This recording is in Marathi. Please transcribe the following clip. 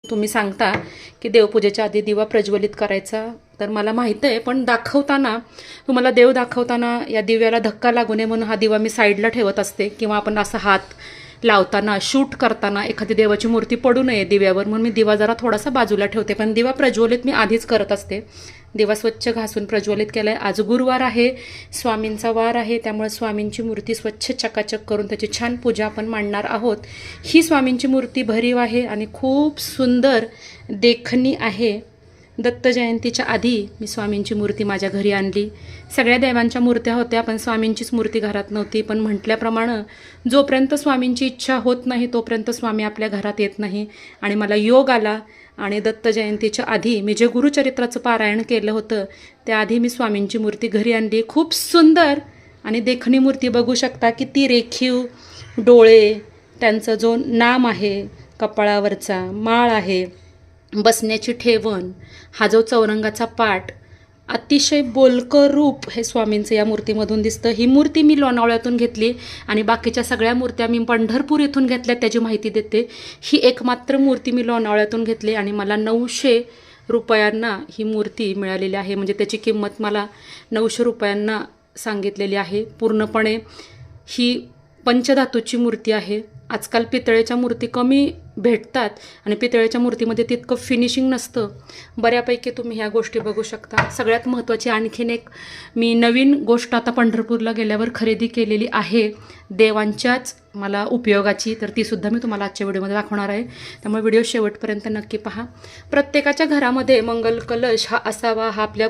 तुम्ही सांगता की देवपूजेच्या आधी दिवा प्रज्वलित करायचा, तर मला माहीत आहे, पण दाखवताना तुम्हाला देव दाखवताना या दिव्याला धक्का लागू नये म्हणून हा दिवा मी साईडला ठेवत असते, किंवा आपण असं हात लावताना शूट करताना एखादी देवाची मूर्ती पडू नये दिव्यावर म्हणून मी दिवा जरा थोडासा बाजूला ठेवते. पण दिवा प्रज्वलित मी आधीच करत असते. दिवा स्वच्छ घासून प्रज्वलित केला आहे. आज गुरुवार आहे, स्वामींचा वार आहे, त्यामुळे स्वामींची मूर्ती स्वच्छ चकाचक करून त्याची छान पूजा आपण मांडणार आहोत. ही स्वामींची मूर्ती भरीव आहे आणि खूप सुंदर देखणी आहे. दत्त जयंतीच्या आधी मी स्वामींची मूर्ती माझ्या घरी आणली. सगळ्या देवांच्या मूर्त्या होत्या, पण स्वामींचीच मूर्ती घरात नव्हती. पण म्हटल्याप्रमाणे जोपर्यंत स्वामींची इच्छा होत नाही तोपर्यंत स्वामी आपल्या घरात येत नाही. आणि मला योग आला आणि दत्त जयंतीच्या आधी मी जे गुरुचरित्राचं पारायण केलं होतं त्याआधी मी स्वामींची मूर्ती घरी आणली. खूप सुंदर आणि देखणी मूर्ती बघू शकता, किती रेखीव डोळे, त्यांचं जो नाम आहे, कपाळावरचा माळ आहे, बसण्याची ठेवण, हा जो चौरंगाचा पाट, अतिशय बोलकं रूप हे स्वामींचं या मूर्तीमधून दिसतं. ही मूर्ती मी लोणावळ्यातून घेतली आणि बाकीच्या सगळ्या मूर्त्या मी पंढरपूर इथून घेतल्या, त्याची माहिती देते. ही एकमात्र मूर्ती मी लोणावळ्यातून घेतली आणि मला 900 रुपयांना ही मूर्ती मिळालेली आहे. म्हणजे त्याची किंमत मला 900 रुपयांना सांगितलेली आहे. पूर्णपणे ही पंचधातूची मूर्ती आहे. आजकाल पितळेच्या मूर्ती कमी भेटतात आणि पितळेच्या मूर्तीमध्ये तितकं फिनिशिंग नसतं. बऱ्यापैकी तुम्ही ह्या गोष्टी बघू शकता. सगळ्यात महत्त्वाची आणखीन एक मी नवीन गोष्ट आता पंढरपूरला गेल्यावर खरेदी केलेली आहे, देवांच्याच मला उपयोगाची, तर तीसुद्धा मी तुम्हाला आजच्या व्हिडिओमध्ये दाखवणार आहे. त्यामुळे व्हिडिओ शेवटपर्यंत नक्की पहा. प्रत्येकाच्या घरामध्ये मंगल कलश हा असावा, हा आपल्या